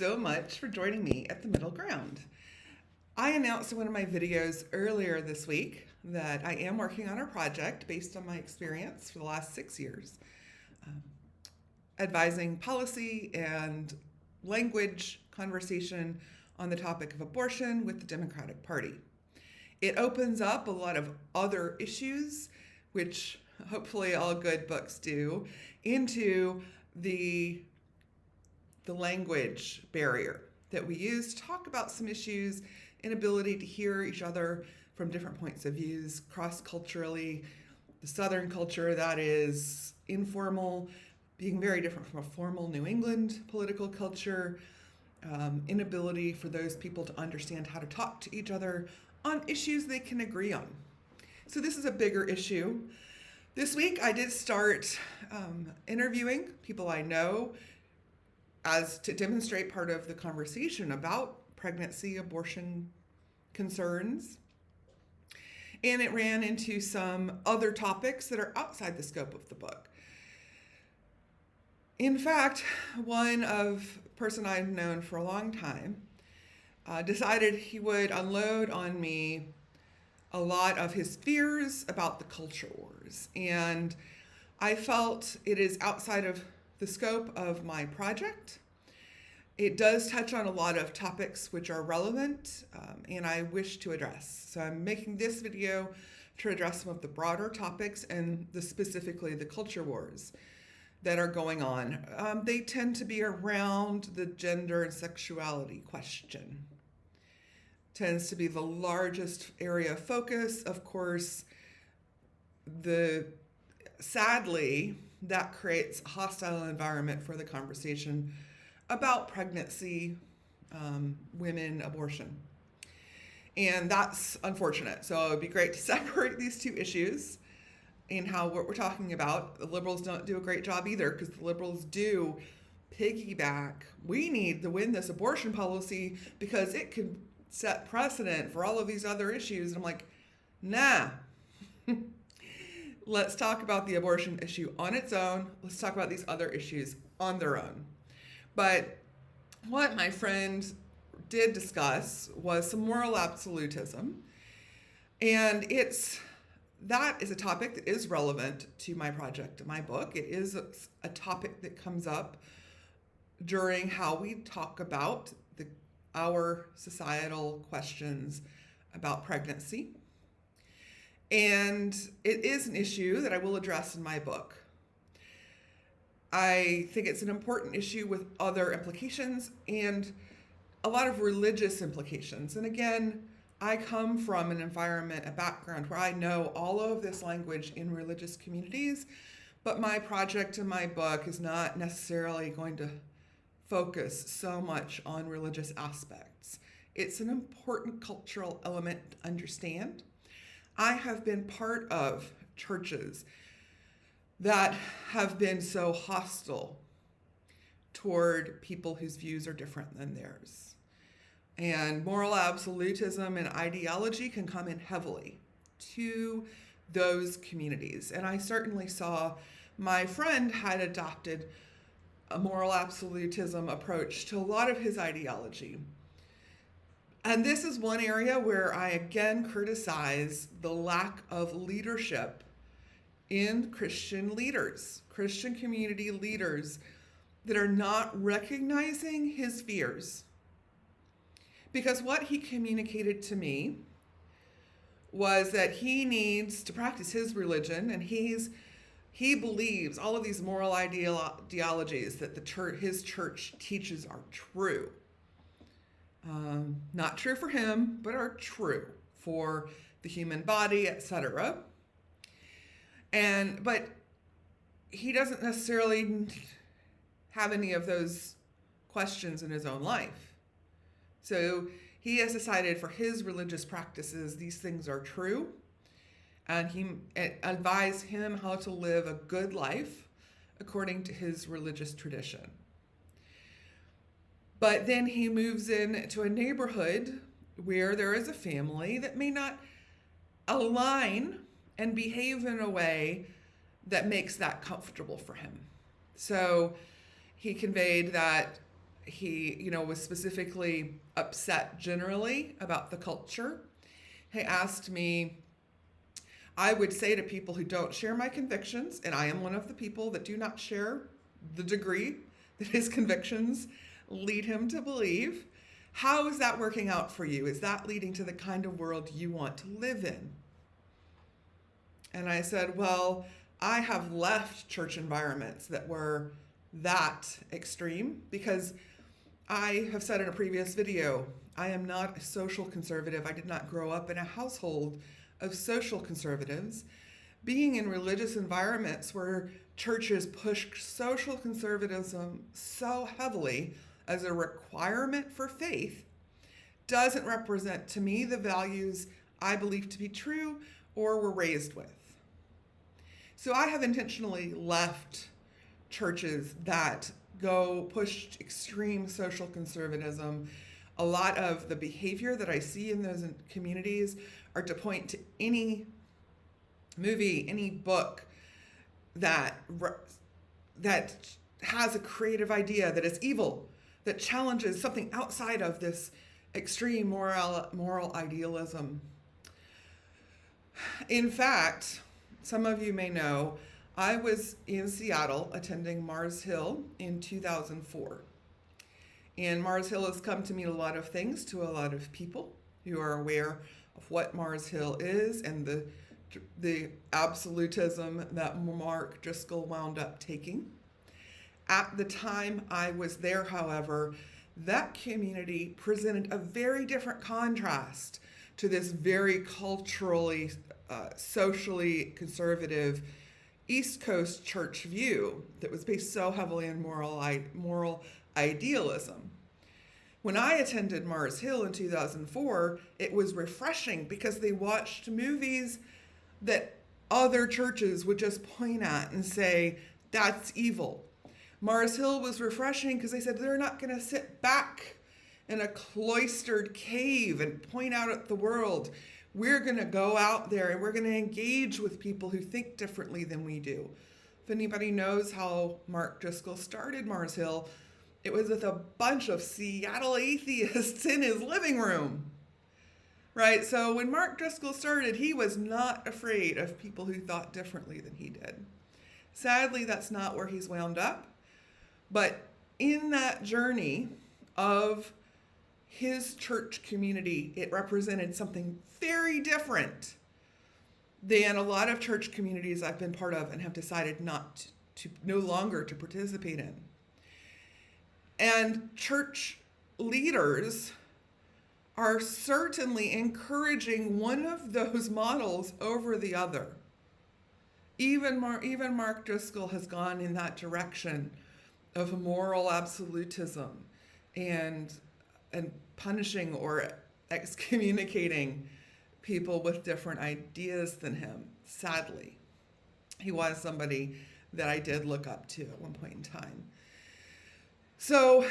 so much for joining me at the middle ground. I announced in one of my videos earlier this week that I am working on a project based on my experience for the last 6 years, advising policy and language conversation on the topic of abortion with the Democratic Party. It opens up a lot of other issues, which hopefully all good books do, into the language barrier that we use to talk about some issues, inability to hear each other from different points of views, cross-culturally, the Southern culture that is informal, being very different from a formal New England political culture, inability for those people to understand how to talk to each other on issues they can agree on. So this is a bigger issue. This week I did start interviewing people I know as to demonstrate part of the conversation about pregnancy, abortion concerns. And it ran into some other topics that are outside the scope of the book. In fact, one person I've known for a long time decided he would unload on me a lot of his fears about the culture wars. And I felt it is outside of the scope of my project. It does touch on a lot of topics which are relevant and I wish to address. So I'm making this video to address some of the broader topics and specifically the culture wars that are going on. They tend to be around the gender and sexuality question. Tends to be the largest area of focus. Of course, sadly, that creates a hostile environment for the conversation about pregnancy, women, abortion. And that's unfortunate. So it would be great to separate these two issues and what we're talking about. The liberals don't do a great job either, because the liberals do piggyback. We need to win this abortion policy because it could set precedent for all of these other issues. And I'm like, nah. Let's talk about the abortion issue on its own. Let's talk about these other issues on their own. But what my friend did discuss was some moral absolutism. And that is a topic that is relevant to my project, my book. It is a topic that comes up during how we talk about our societal questions about pregnancy. And it is an issue that I will address in my book. I think it's an important issue with other implications and a lot of religious implications. And again, I come from an environment, a background where I know all of this language in religious communities, but my project and my book is not necessarily going to focus so much on religious aspects. It's an important cultural element to understand. I have been part of churches that have been so hostile toward people whose views are different than theirs. And moral absolutism and ideology can come in heavily to those communities. And I certainly saw my friend had adopted a moral absolutism approach to a lot of his ideology. And this is one area where I again criticize the lack of leadership in Christian leaders, Christian community leaders that are not recognizing his fears. Because what he communicated to me was that he needs to practice his religion, and he believes all of these moral ideologies that his church teaches are true. Not true for him, but are true for the human body, etc. But he doesn't necessarily have any of those questions in his own life. So he has decided for his religious practices, these things are true. And he advised him how to live a good life according to his religious tradition. But then he moves into a neighborhood where there is a family that may not align and behave in a way that makes that comfortable for him. So he conveyed that he, was specifically upset generally about the culture. He asked me, I would say to people who don't share my convictions, and I am one of the people that do not share the degree that his convictions lead him to believe, how is that working out for you? Is that leading to the kind of world you want to live in? And I said, well, I have left church environments that were that extreme because I have said in a previous video, I am not a social conservative. I did not grow up in a household of social conservatives. Being in religious environments where churches push social conservatism so heavily as a requirement for faith doesn't represent to me the values I believe to be true or were raised with. So I have intentionally left churches that push extreme social conservatism. A lot of the behavior that I see in those communities are to point to any movie, any book that has a creative idea that is evil, that challenges something outside of this extreme moral idealism. In fact, some of you may know, I was in Seattle attending Mars Hill in 2004. And Mars Hill has come to mean a lot of things to a lot of people who are aware of what Mars Hill is and the absolutism that Mark Driscoll wound up taking. At the time I was there, however, that community presented a very different contrast to this very culturally, socially conservative East Coast church view that was based so heavily on moral idealism. When I attended Mars Hill in 2004, it was refreshing because they watched movies that other churches would just point at and say, that's evil. Mars Hill was refreshing because they said they're not going to sit back in a cloistered cave and point out at the world. We're going to go out there and we're going to engage with people who think differently than we do. If anybody knows how Mark Driscoll started Mars Hill, it was with a bunch of Seattle atheists in his living room, right? So when Mark Driscoll started, he was not afraid of people who thought differently than he did. Sadly, that's not where he's wound up. But in that journey of his church community, it represented something very different than a lot of church communities I've been part of and have decided no longer to participate in. And church leaders are certainly encouraging one of those models over the other. Even Mark Driscoll has gone in that direction of moral absolutism and punishing or excommunicating people with different ideas than him. Sadly, he was somebody that I did look up to at one point in time. So,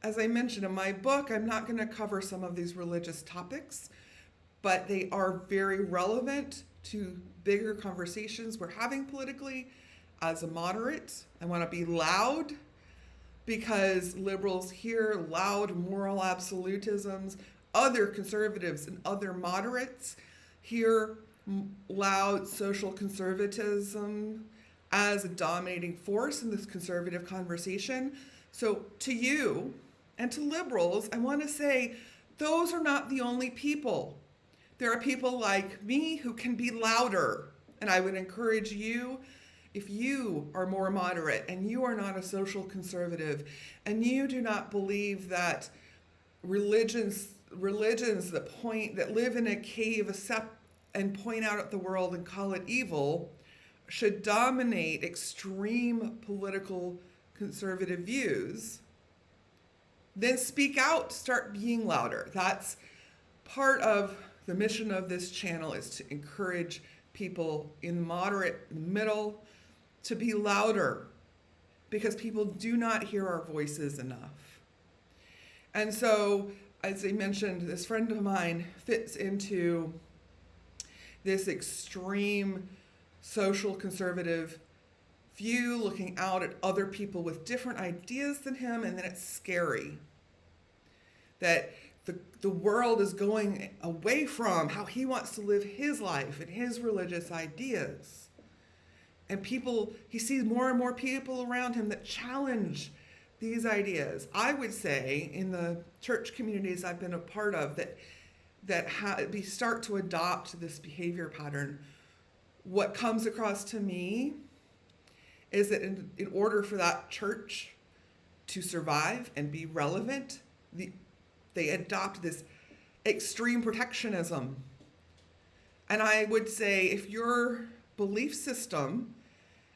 as I mentioned in my book, I'm not going to cover some of these religious topics, but they are very relevant to bigger conversations we're having politically. As a moderate, I want to be loud because liberals hear loud moral absolutisms. Other conservatives and other moderates hear loud social conservatism as a dominating force in this conservative conversation. So to you and to liberals, I want to say those are not the only people. There are people like me who can be louder. And I would encourage you, if you are more moderate and you are not a social conservative and you do not believe that religions that live in a cave and point out at the world and call it evil should dominate extreme political conservative views, then speak out, start being louder. That's part of the mission of this channel, is to encourage people in moderate, middle, to be louder, because people do not hear our voices enough. And so, as I mentioned, this friend of mine fits into this extreme social conservative view, looking out at other people with different ideas than him, and then it's scary that the world is going away from how he wants to live his life and his religious ideas. And he sees more and more people around him that challenge these ideas. I would say in the church communities I've been a part of we start to adopt this behavior pattern. What comes across to me is that in order for that church to survive and be relevant, they adopt this extreme protectionism. And I would say if your belief system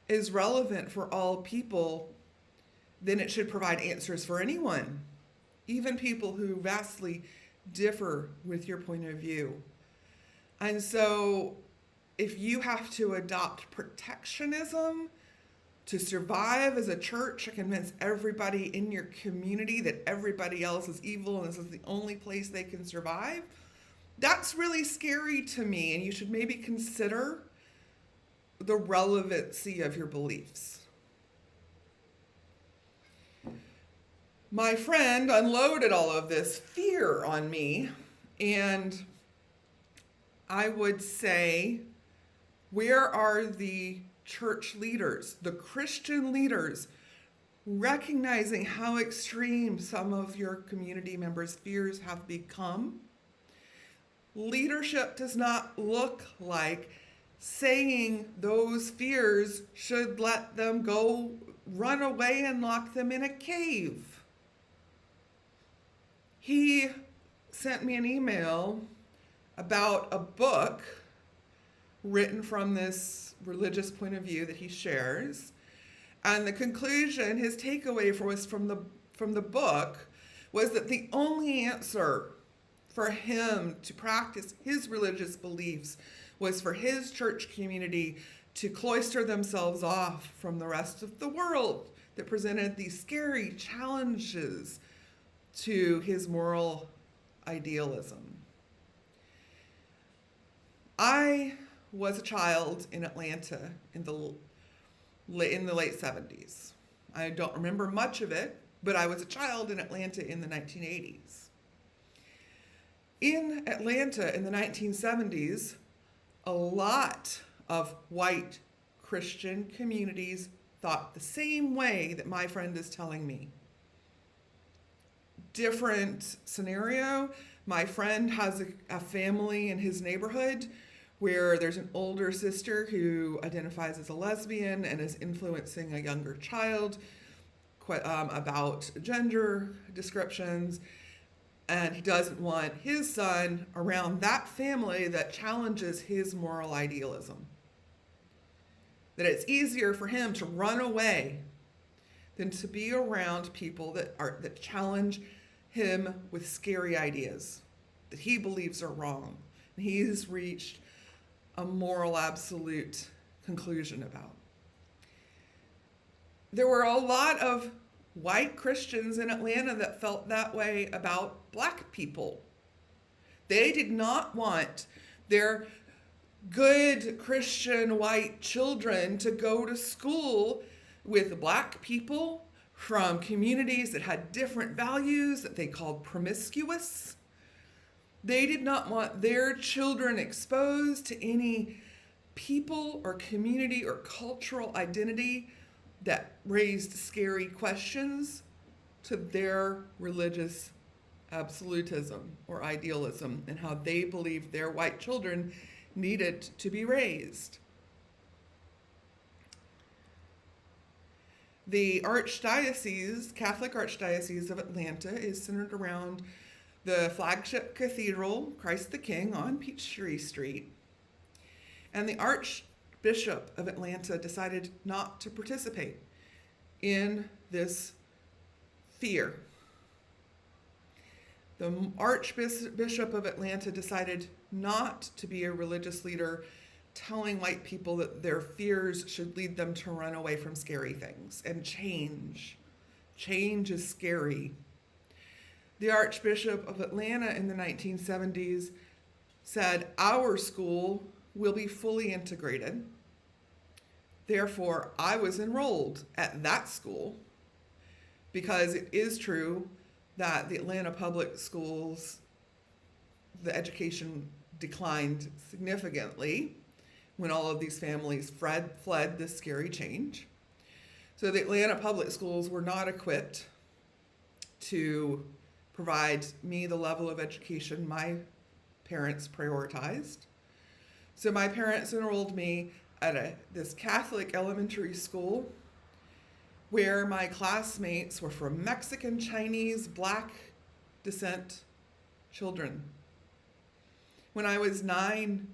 is relevant for all people, then it should provide answers for anyone, even people who vastly differ with your point of view. And so if you have to adopt protectionism to survive as a church, to convince everybody in your community that everybody else is evil and this is the only place they can survive, that's really scary to me, and you should maybe consider the relevancy of your beliefs. My friend unloaded all of this fear on me, and I would say, where are the church leaders, the Christian leaders, recognizing how extreme some of your community members' fears have become? Leadership does not look like saying those fears should let them go run away and lock them in a cave. He sent me an email about a book written from this religious point of view that he shares. And the conclusion, his takeaway from the book was that the only answer for him to practice his religious beliefs was for his church community to cloister themselves off from the rest of the world that presented these scary challenges to his moral idealism. I was a child in Atlanta in the late 70s. I don't remember much of it, but I was a child in Atlanta in the 1980s. In Atlanta in the 1970s, a lot of white Christian communities thought the same way that my friend is telling me. Different scenario. My friend has a family in his neighborhood where there's an older sister who identifies as a lesbian and is influencing a younger child about gender descriptions, and he doesn't want his son around that family that challenges his moral idealism. That it's easier for him to run away than to be around people that challenge him with scary ideas that he believes are wrong. And he's reached a moral absolute conclusion about. There were a lot of white Christians in Atlanta that felt that way about black people. They did not want their good Christian white children to go to school with black people from communities that had different values that they called promiscuous. They did not want their children exposed to any people or community or cultural identity that raised scary questions to their religious absolutism or idealism and how they believed their white children needed to be raised. The Catholic Archdiocese of Atlanta is centered around the flagship cathedral, Christ the King, on Peachtree Street. And the Archbishop of Atlanta decided not to participate in this fear. The Archbishop of Atlanta decided not to be a religious leader telling white people that their fears should lead them to run away from scary things and change. Change is scary. The Archbishop of Atlanta in the 1970s said, our school will be fully integrated. Therefore, I was enrolled at that school because it is true that the Atlanta public schools, the education declined significantly when all of these families fled this scary change. So the Atlanta public schools were not equipped to provide me the level of education my parents prioritized. So my parents enrolled me at this Catholic elementary school where my classmates were from Mexican, Chinese, Black descent children. When I was 9,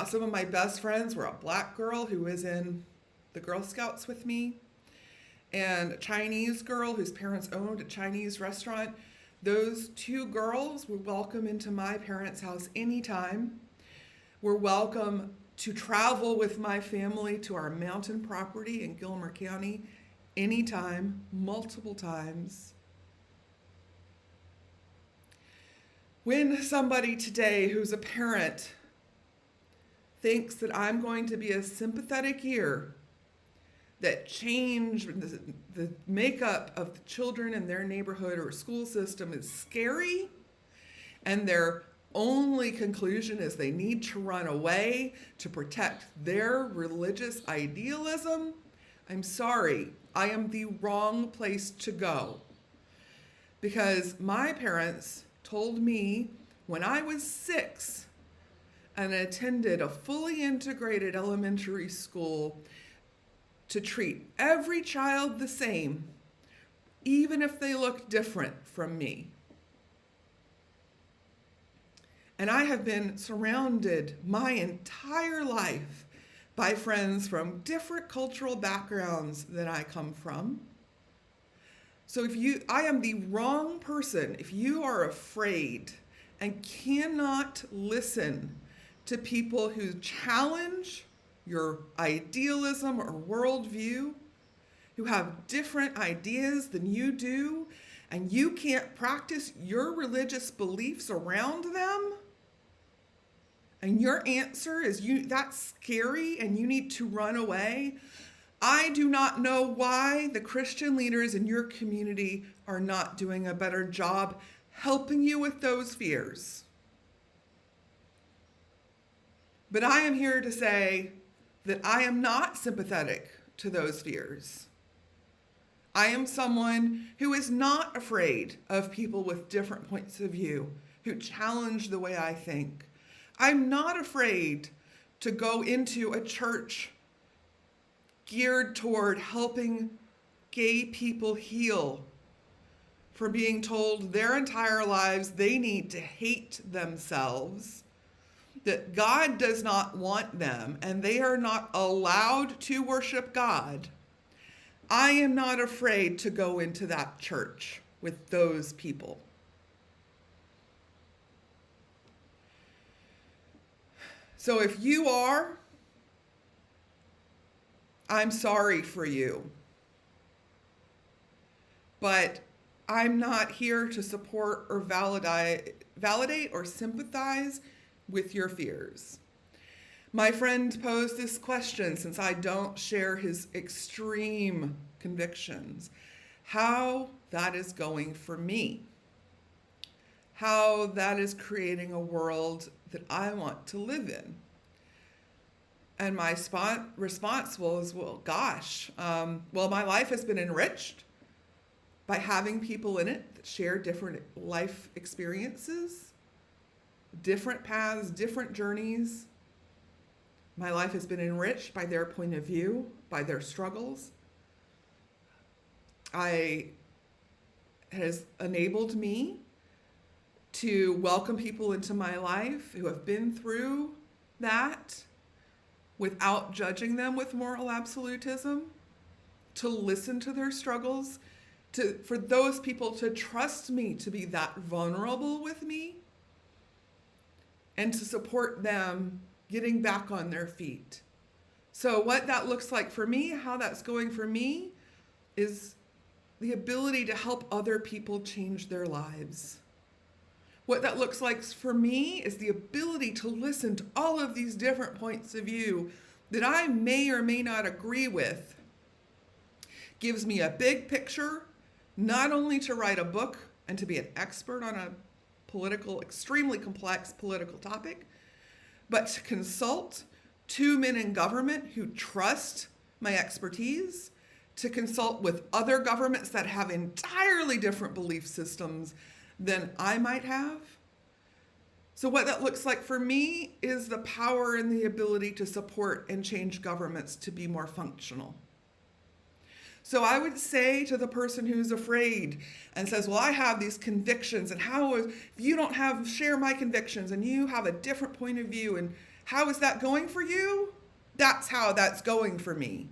some of my best friends were a Black girl who was in the Girl Scouts with me, and a Chinese girl whose parents owned a Chinese restaurant. Those 2 girls were welcome into my parents' house anytime. Were welcome to travel with my family to our mountain property in Gilmer County anytime, multiple times. When somebody today who's a parent thinks that I'm going to be a sympathetic ear that change the makeup of the children in their neighborhood or school system is scary, and their only conclusion is they need to run away to protect their religious idealism, I'm sorry, I am the wrong place to go. Because my parents told me when I was 6 and attended a fully integrated elementary school to treat every child the same, even if they look different from me. And I have been surrounded my entire life by friends from different cultural backgrounds than I come from. So I am the wrong person if you are afraid and cannot listen to people who challenge your idealism or worldview, who have different ideas than you do, and you can't practice your religious beliefs around them. And your answer is that's scary and you need to run away. I do not know why the Christian leaders in your community are not doing a better job helping you with those fears. But I am here to say that I am not sympathetic to those fears. I am someone who is not afraid of people with different points of view, who challenge the way I think. I'm not afraid to go into a church geared toward helping gay people heal from being told their entire lives they need to hate themselves, that God does not want them, and they are not allowed to worship God. I am not afraid to go into that church with those people. So if you are, I'm sorry for you. But I'm not here to support or validate or sympathize with your fears. My friend posed this question, since I don't share his extreme convictions, how that is going for me. How that is creating a world that I want to live in. And my response was, well, gosh, my life has been enriched by having people in it that share different life experiences, different paths, different journeys. My life has been enriched by their point of view, by their struggles. It has enabled me to welcome people into my life who have been through that without judging them with moral absolutism, to listen to their struggles, for those people to trust me to be that vulnerable with me, and to support them getting back on their feet. So what that looks like for me, how that's going for me, is the ability to help other people change their lives. What that looks like for me is the ability to listen to all of these different points of view that I may or may not agree with gives me a big picture, not only to write a book and to be an expert on a extremely complex political topic, but to consult two men in government who trust my expertise, to consult with other governments that have entirely different belief systems than I might have. So what that looks like for me is the power and the ability to support and change governments to be more functional. So I would say to the person who's afraid and says, well, I have these convictions, and if you don't share my convictions and you have a different point of view, and how is that going for you? That's how that's going for me.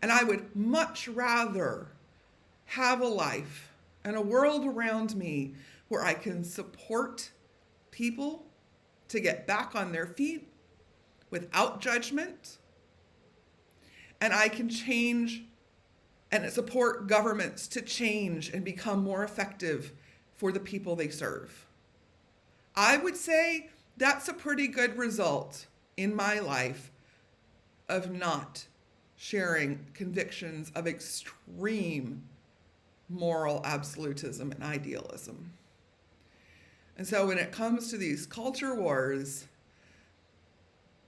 And I would much rather have a life and a world around me where I can support people to get back on their feet without judgment, and I can change and support governments to change and become more effective for the people they serve. I would say that's a pretty good result in my life of not sharing convictions of extreme moral absolutism and idealism. And so when it comes to these culture wars,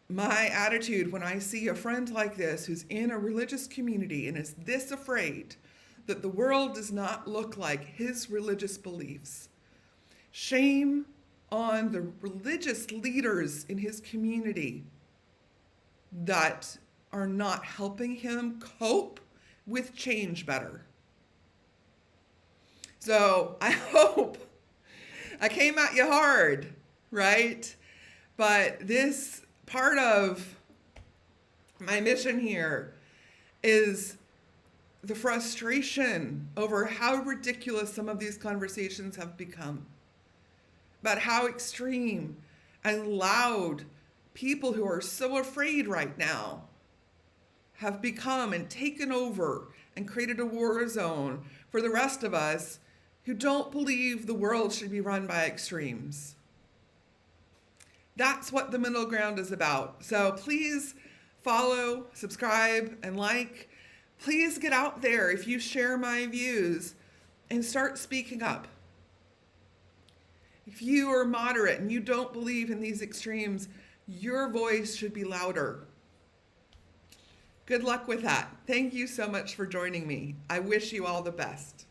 my attitude when I see a friend like this who's in a religious community and is this afraid that the world does not look like his religious beliefs, shame on the religious leaders in his community that are not helping him cope with change better. So I hope I came at you hard, right? But this part of my mission here is the frustration over how ridiculous some of these conversations have become, about how extreme and loud people who are so afraid right now have become and taken over and created a war zone for the rest of us who don't believe the world should be run by extremes. That's what the middle ground is about. So please follow, subscribe, and like. Please get out there if you share my views and start speaking up. If you are moderate and you don't believe in these extremes, your voice should be louder. Good luck with that. Thank you so much for joining me. I wish you all the best.